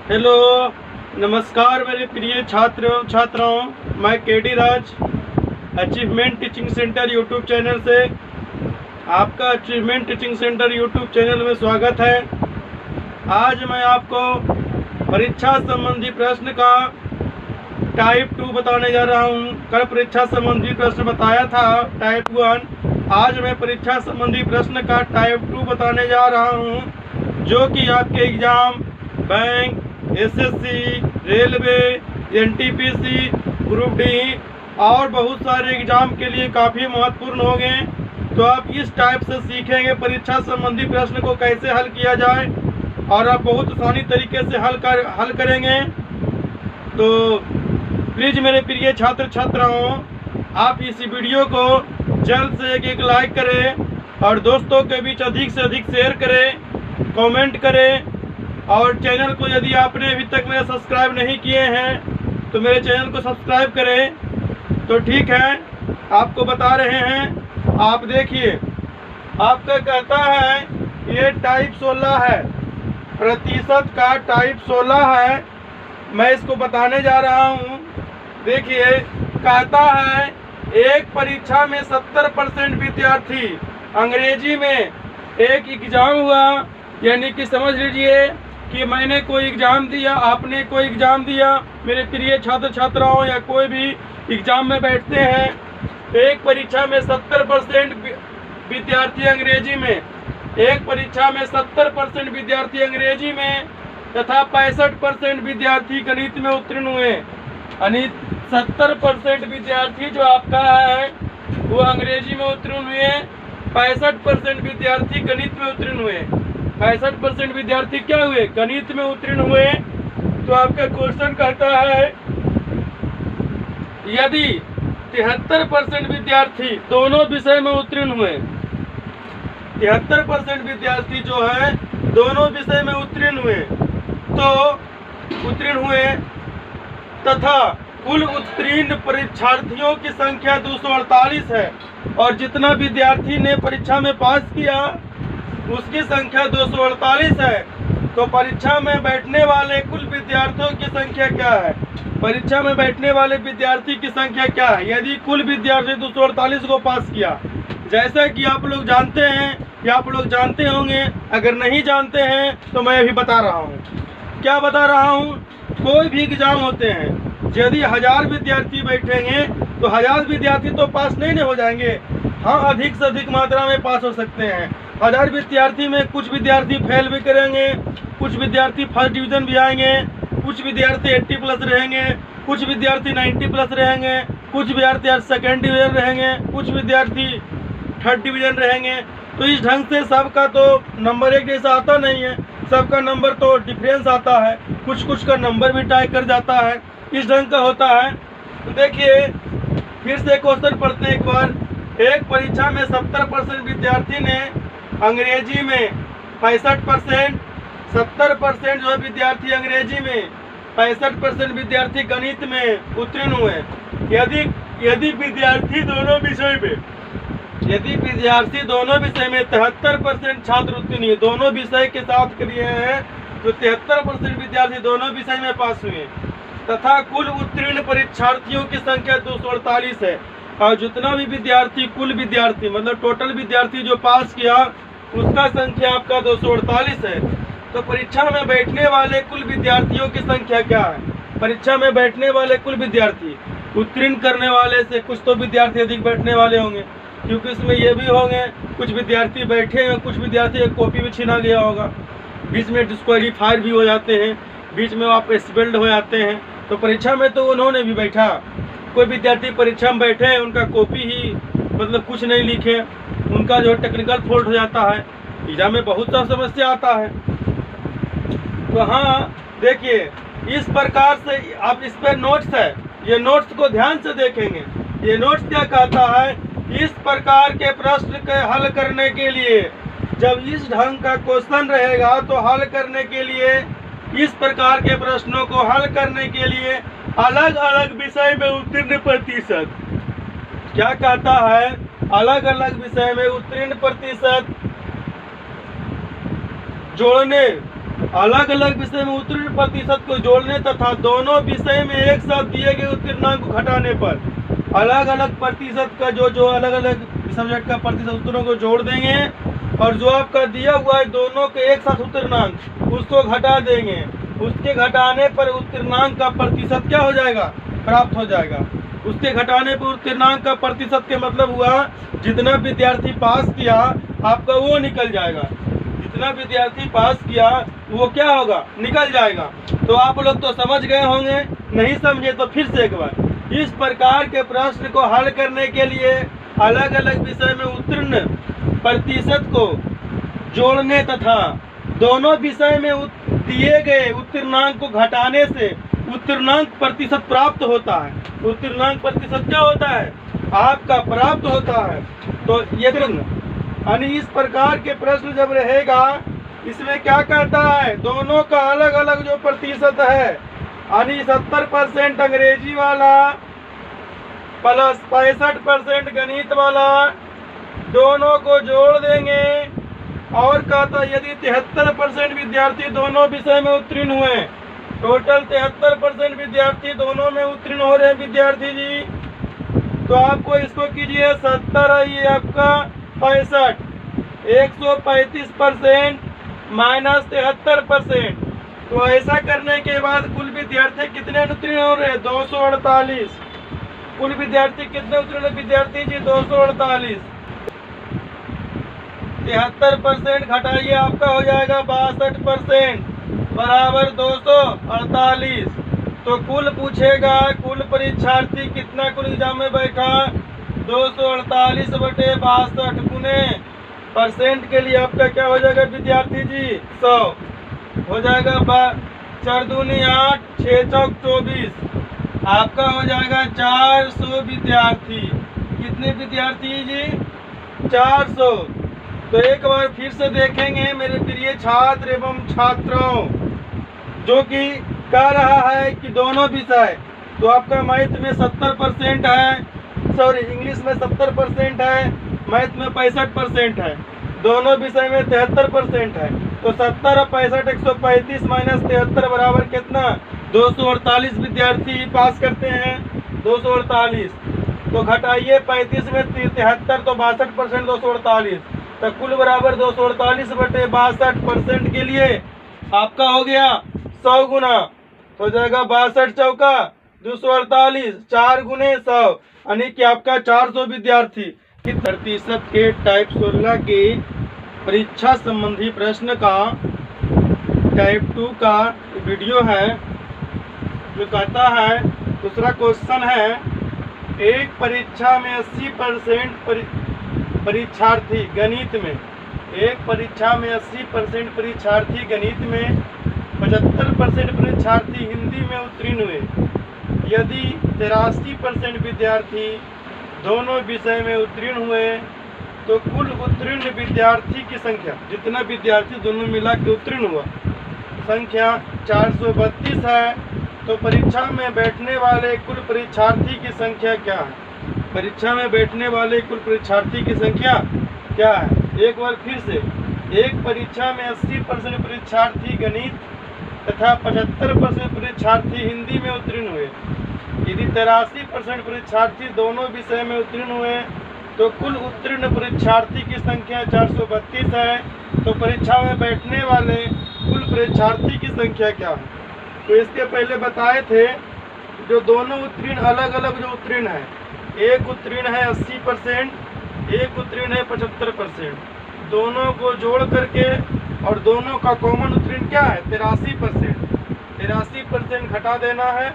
Hello, नमस्कार मेरे प्रिय छात्र एवं छात्राओं। मैं KD Raj achievement teaching centre YouTube channel से आपका achievement teaching centre YouTube channel में स्वागत है। आज मैं आपको परीक्षा संबंधी प्रश्न का टाइप 2 बताने जा रहा हूं। कल परीक्षा संबंधी प्रश्न बताया था टाइप 1। आज मैं परीक्षा संबंधी प्रश्न का टाइप 2 बताने जा रहा हूं, जो कि आपके exam bank, SSC, railway, NTPC, group D और बहुत सारे एग्जाम के लिए काफ़ी महत्वपूर्ण होंगे। तो आप इस टाइप से सीखेंगे परीक्षा संबंधी प्रश्न को कैसे हल किया जाए, और आप बहुत आसानी तरीके से हल करेंगे। तो प्लीज़ मेरे प्रिय छात्र छात्राओं, आप इस वीडियो को जल्द से एक लाइक करें और दोस्तों के बीच अधिक से अधिक शेयर करें, कमेंट करें। और चैनल को यदि आपने अभी तक मेरा सब्सक्राइब नहीं किए हैं तो मेरे चैनल को सब्सक्राइब करें। तो ठीक है, आपको बता रहे हैं। आप देखिए, आपका कहता है ये टाइप 16 है, प्रतिशत का टाइप 16 है। मैं इसको बताने जा रहा हूँ। देखिए, कहता है एक परीक्षा में 70% विद्यार्थी, अंग्रेजी में एक एग्ज़ाम हुआ, यानी कि समझ लीजिए कि मैंने कोई एग्ज़ाम दिया, आपने कोई एग्ज़ाम दिया, मेरे प्रिय छात्र छात्राओं, या कोई भी एग्ज़ाम में बैठते हैं। एक परीक्षा में 70% विद्यार्थी अंग्रेजी में, एक परीक्षा में 70% विद्यार्थी अंग्रेजी में तथा 65% विद्यार्थी गणित में उत्तीर्ण हुए। यानी 70% विद्यार्थी जो आपका है वो अंग्रेजी में उत्तीर्ण हुए, 65% विद्यार्थी गणित में उत्तीर्ण हुए। 65% विद्यार्थी क्या हुए? गणित में उत्तीर्ण हुए। तो आपका क्वेश्चन कहता है यदि 73% विद्यार्थी दोनों विषय में उत्तीर्ण हुए, 73% विद्यार्थी जो है दोनों विषय में उत्तीर्ण हुए, तथा कुल उत्तीर्ण परीक्षार्थियों की संख्या 248 है, और जितना विद्यार्थी ने परीक्षा में पास किया उसकी संख्या 248 है, तो परीक्षा में बैठने वाले कुल विद्यार्थियों की संख्या क्या है? परीक्षा में बैठने वाले विद्यार्थी की संख्या क्या है यदि कुल विद्यार्थी 248 को पास किया? जैसा कि आप लोग जानते हैं या आप लोग जानते होंगे, अगर नहीं जानते हैं तो मैं अभी बता रहा हूँ। क्या बता रहा हूँ? कोई भी एग्जाम होते हैं, यदि 1000 विद्यार्थी बैठेंगे तो 1000 विद्यार्थी तो पास नहीं हो जाएंगे। हाँ, अधिक से अधिक मात्रा में पास हो सकते हैं। 1000 विद्यार्थी में कुछ विद्यार्थी फेल भी करेंगे, कुछ विद्यार्थी फर्स्ट डिवीज़न भी आएंगे, कुछ विद्यार्थी 80+ रहेंगे, कुछ विद्यार्थी 90+ रहेंगे, कुछ विद्यार्थी सेकेंड डिवीज़न रहेंगे, कुछ विद्यार्थी थर्ड डिवीज़न रहेंगे। तो इस ढंग से सबका तो नंबर एक जैसा आता नहीं है, सबका नंबर तो डिफरेंस आता है, कुछ का नंबर भी टाई कर जाता है, इस ढंग का होता है। तो देखिए, फिर से क्वेश्चन पढ़ते हैं एक बार। एक परीक्षा में 70% विद्यार्थी ने अंग्रेजी में 65%, 70% जो है विद्यार्थी अंग्रेजी में, 65% विद्यार्थी गणित में उत्तीर्ण हुए। यदि विद्यार्थी दोनों विषय में 73% छात्र उत्तीर्ण हुए, दोनों विषय के साथ करिए हैं तो 73% विद्यार्थी दोनों विषय में पास हुए, तथा कुल उत्तीर्ण परीक्षार्थियों की संख्या 248 है, और जितना भी विद्यार्थी, कुल विद्यार्थी मतलब टोटल विद्यार्थी जो पास किया उसका संख्या आपका 248 है। तो परीक्षा में बैठने वाले कुल विद्यार्थियों की संख्या क्या है? परीक्षा में बैठने वाले कुल विद्यार्थी, उत्तीर्ण करने वाले से कुछ तो विद्यार्थी अधिक बैठने वाले होंगे, क्योंकि इसमें ये भी होंगे कुछ विद्यार्थी बैठे हैं, कुछ विद्यार्थी एक कॉपी भी छीना गया होगा, बीच में डिस्क्वालीफायर भी हो जाते हैं, बीच में आप एक्सपेल्ड हो जाते हैं। तो परीक्षा में तो उन्होंने भी बैठा, कोई विद्यार्थी परीक्षा में बैठे हैं, उनका कॉपी ही मतलब कुछ नहीं लिखे, उनका जो टेक्निकल फॉल्ट हो जाता है, एग्जाम में बहुत सा समस्या आता है। तो हाँ, देखिए, इस प्रकार से आप इस पर नोट्स है, ये नोट्स को ध्यान से देखेंगे। ये नोट्स क्या कहता है? इस प्रकार के प्रश्न के हल करने के लिए, जब इस ढंग का क्वेश्चन रहेगा तो हल करने के लिए, इस प्रकार के प्रश्नों को हल करने के लिए अलग अलग विषय में उत्तीर्ण प्रतिशत, क्या कहता है? अलग अलग विषय में उत्तीर्ण प्रतिशत जोड़ने अलग अलग विषय में उत्तीर्ण प्रतिशत को जोड़ने तथा दोनों विषय में एक साथ दिए गए उत्तीर्णांक को घटाने पर अलग अलग प्रतिशत का जो अलग अलग सब्जेक्ट का प्रतिशत उत्तीर्णों को जोड़ देंगे और जो आपका दिया हुआ है दोनों के एक साथ उत्तीर्णांक उसको घटा देंगे। उसके घटाने पर उत्तीर्णांक का प्रतिशत क्या हो जाएगा, प्राप्त हो जाएगा। उसके घटाने पर उत्तीर्णांक का प्रतिशत के मतलब हुआ जितना विद्यार्थी पास किया आपका वो निकल जाएगा। जितना विद्यार्थी पास किया वो क्या होगा, निकल जाएगा। तो आप लोग तो समझ गए होंगे, नहीं समझे तो फिर से एक बार। इस प्रकार के प्रश्न को हल करने के लिए अलग अलग विषय में उत्तीर्ण प्रतिशत को जोड़ने तथा दोनों विषय में दिए गए उत्तीर्णांक को घटाने से उत्तीर्णांक प्रतिशत प्राप्त होता है। उत्तीर्णांक प्रतिशत क्या होता है, आपका प्राप्त होता है। तो ये यानी इस प्रकार के प्रश्न जब रहेगा इसमें क्या कहता है, दोनों का अलग अलग जो प्रतिशत है यानी 70% अंग्रेजी वाला प्लस 65% गणित वाला दोनों को जोड़ देंगे। और कहता यदि 73% विद्यार्थी दोनों विषय में उत्तीर्ण हुए, टोटल 73% विद्यार्थी दोनों में उत्तीर्ण हो रहे हैं विद्यार्थी जी, तो आपको इसको कीजिए 70 ये आपका 65, 135% माइनस 73%। तो ऐसा करने के बाद कुल विद्यार्थी कितने उत्तीर्ण हो रहे हैं, 248। कुल विद्यार्थी कितने उत्तीर्ण विद्यार्थी जी, 248। 73% घटाइए आपका हो जाएगा 62% बराबर 248। तो कुल पूछेगा कुल परीक्षार्थी कितना कुल एग्जाम में बैठा, 248/62 गुने परसेंट के लिए आपका क्या हो जाएगा विद्यार्थी जी, 100 हो जाएगा। 4 दूनी 8, 6 चौक 24 आपका हो जाएगा 400 विद्यार्थी। कितने विद्यार्थी जी, 400। तो एक बार फिर से देखेंगे मेरे प्रिय छात्र एवं छात्राओं, जो कि कह रहा है कि दोनों विषय, तो आपका मैथ में 70% है, सॉरी इंग्लिश में 70% है, मैथ में 65% है, दोनों विषय में 73% है। तो 70 और 65 135 माइनस 73 बराबर कितना, 248 विद्यार्थी पास करते हैं, 248। तो घटाइए 35 में 73 तो 62% 248, तो कुल बराबर 248/62% के लिए आपका हो गया 100 गुना, हो जाएगा 62 चौका 248, 4 गुने 100 यानी कि आपका 400 विद्यार्थी की प्रतिशत के टाइप 16 की परीक्षा संबंधी प्रश्न का टाइप 2 का वीडियो है, जो कहता है दूसरा क्वेश्चन है, एक परीक्षा में 80% परीक्षार्थी गणित में, एक परीक्षा में 80% परीक्षार्थी गणित में, 75% परीक्षार्थी हिंदी में उत्तीर्ण हुए। यदि 83% विद्यार्थी दोनों विषय में उत्तीर्ण हुए तो कुल उत्तीर्ण विद्यार्थी की संख्या, जितना विद्यार्थी दोनों मिला के उत्तीर्ण हुआ, संख्या 432 है। तो परीक्षा में बैठने वाले कुल परीक्षार्थी की संख्या क्या है, परीक्षा में बैठने वाले कुल परीक्षार्थी की संख्या क्या है। एक बार फिर से, एक परीक्षा में 80% परीक्षार्थी गणित तथा 75% परीक्षार्थी हिंदी में उत्तीर्ण हुए। यदि 83% परीक्षार्थी दोनों विषय में उत्तीर्ण हुए तो कुल उत्तीर्ण परीक्षार्थी की संख्या 432 है। तो परीक्षा में बैठने वाले कुल परीक्षार्थी की संख्या क्या है। तो इसके पहले बताए थे जो दोनों उत्तीर्ण अलग अलग जो उत्तीर्ण है, एक उत्तीर्ण है 80%, एक उत्तीर्ण है 75%, दोनों को जोड़ करके और दोनों का कॉमन उत्तीर्ण क्या है 83%, 83% घटा देना है।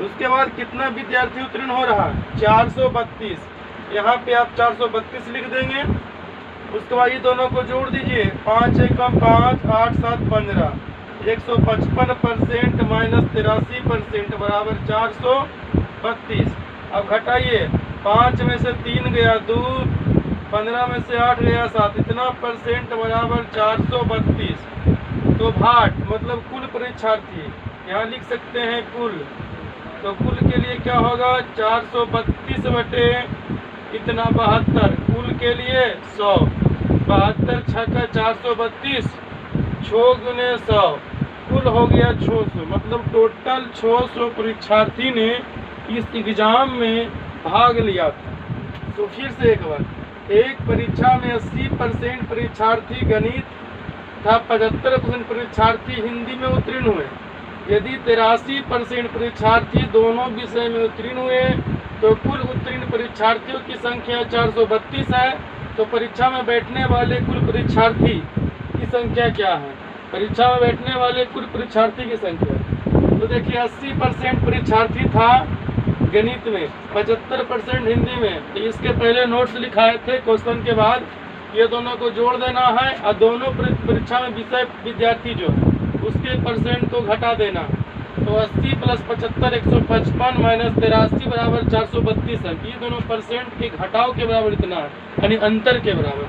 उसके बाद कितना विद्यार्थी उत्तीर्ण हो रहा है 432, यहाँ पे आप 432 लिख देंगे। उसके बाद ये दोनों को जोड़ दीजिए, 5 एकम 5, 8 7 15, 155% माइनस 83% बराबर 432। अब घटाइए, 5 में से 3 गया 2, 15 में से 8 गया 7, इतना परसेंट बराबर 432। तो भाट मतलब कुल परीक्षार्थी, यहाँ लिख सकते हैं कुल। तो कुल के लिए क्या होगा 432 बटे इतना 72, कुल के लिए 100, 72 6 का 432, 6 गुने 100 कुल हो गया 600। मतलब टोटल 600 परीक्षार्थी ने इस एग्ज़ाम में भाग लिया था। तो फिर से एक बार, एक परीक्षा में 80% परीक्षार्थी गणित था, 75% परीक्षार्थी हिंदी में उत्तीर्ण हुए। यदि 83% परीक्षार्थी दोनों विषय में उत्तीर्ण हुए तो कुल उत्तीर्ण परीक्षार्थियों की संख्या 432 है। तो परीक्षा में बैठने वाले कुल परीक्षार्थी की संख्या क्या है? परीक्षा में बैठने वाले कुल परीक्षार्थी की संख्या, तो देखिए 80% परीक्षार्थी था गणित में, 75% हिंदी में। तो इसके पहले नोट्स लिखाए थे क्वेश्चन के बाद, ये दोनों को जोड़ देना है और दोनों परीक्षा में विषय विद्यार्थी जो है उसके परसेंट को घटा देना। तो 80 + 75 155 - 83 बराबर 432 है। ये दोनों परसेंट के घटाव के बराबर इतना है, यानी अंतर के बराबर।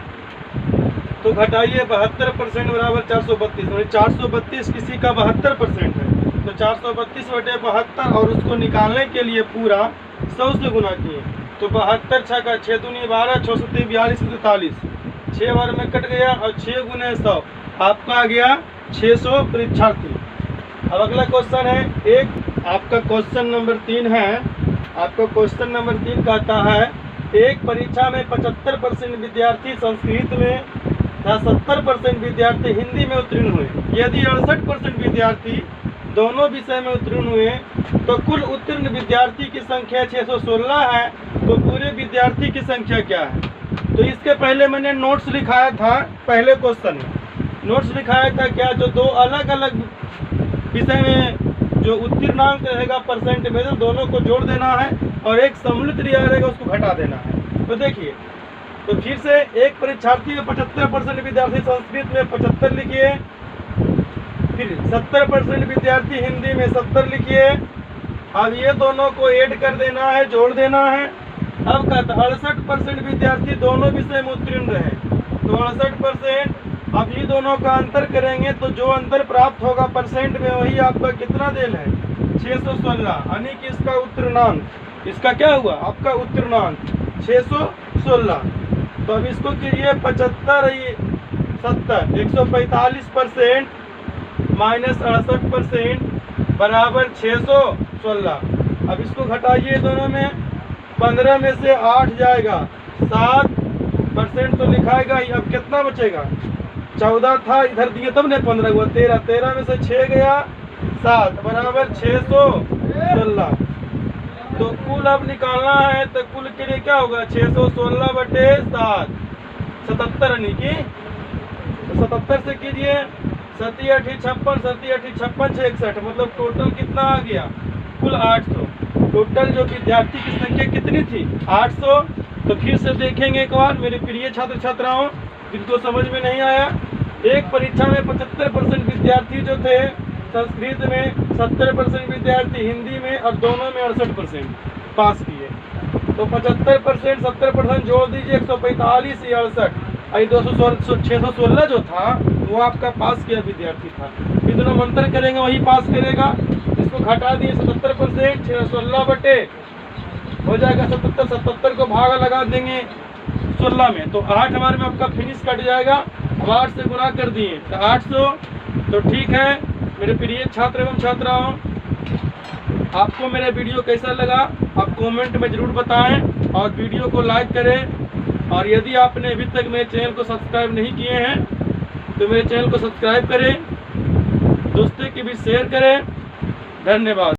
तो घटाइए 72% बराबर 432, 432 किसी का 72% है। तो 432/72 और उसको निकालने के लिए पूरा 100 से गुना किए। तो 72 6 का 6 दूनी 12, 6 7 42 43, 6 बार में कट गया और 6 गुने 100 आपका आ गया 600 परीक्षार्थी। अब अगला क्वेश्चन है, एक आपका क्वेश्चन नंबर 3 है। आपका क्वेश्चन नंबर 3 कहता है, एक परीक्षा में 75% विद्यार्थी संस्कृत में तथा 70% विद्यार्थी हिंदी में उत्तीर्ण हुए। यदि 68% विद्यार्थी दोनों विषय में उत्तीर्ण हुए तो कुल उत्तीर्ण विद्यार्थी की संख्या 616 है। तो पूरे विद्यार्थी की संख्या क्या है? तो इसके पहले मैंने नोट्स लिखाया था, पहले क्वेश्चन में नोट्स लिखाया था क्या, जो दो अलग अलग विषय में जो उत्तीर्णांक रहेगा परसेंट में, तो दोनों को जोड़ देना है और एक सम्मिलित दिया रहेगा उसको घटा देना है। तो देखिए, तो फिर से एक परीक्षार्थी में 75% विद्यार्थी संस्कृत में 75 लिखिए, फिर 70% विद्यार्थी हिंदी में 70 लिखिए। अब ये दोनों को ऐड कर देना है, जोड़ देना है। अब कहता 68% विद्यार्थी दोनों विषय में उत्तीर्ण रहे। तो 68%, अब ये दोनों का अंतर करेंगे तो जो अंतर प्राप्त होगा परसेंट में वही आपका कितना देल है 616, यानी कि इसका उत्तीर्णांक, इसका क्या हुआ आपका उत्तीर्णांक 616। तो अब इसको कीजिए 75 70 145% माइनस 68% बराबर 616। अब इसको घटाइए दोनों में, 15 में से 8 जाएगा, 7% तो लिखाएगा ही। अब कितना बचेगा? 14 था, इधर दिए तब ने 15 हुआ, 13, 13 में से 6 गया, 7 बराबर 616। तो कुल अब निकालना है, तो कुल के लिए क्या होगा 616/7, 77, यानी कि 77 से कीजिए, 7 8 56, 7 8 56 61, मतलब टोटल कितना आ गया कुल 800। टोटल जो विद्यार्थी की संख्या कितनी थी 800। तो फिर से देखेंगे एक बार मेरे प्रिय छात्र छात्राओं, जिनको समझ में नहीं आया, एक परीक्षा में 75% विद्यार्थी जो थे संस्कृत में, 70% विद्यार्थी हिंदी में और दोनों में 68% पास किए। तो 75% 70% जोड़ दीजिए, 145 या 68, 616 जो था वो आपका पास किया विद्यार्थी था। फिर दोनों अंतर करेंगे वही पास करेगा। इसको घटा दिए 77%, 616 बटे हो जाएगा 77, 77 को भागा लगा देंगे 16 में, तो 8 हमारे में आपका फिनिश कट जाएगा। अब 8 से गुना कर दिए तो 800। तो ठीक है मेरे प्रिय छात्र एवं छात्राओं, आपको मेरा वीडियो कैसा लगा आप कमेंट में ज़रूर बताएं और वीडियो को लाइक करें। और यदि आपने अभी तक मेरे चैनल को सब्सक्राइब नहीं किए हैं तो मेरे चैनल को सब्सक्राइब करें, दोस्तों के भी शेयर करें। धन्यवाद।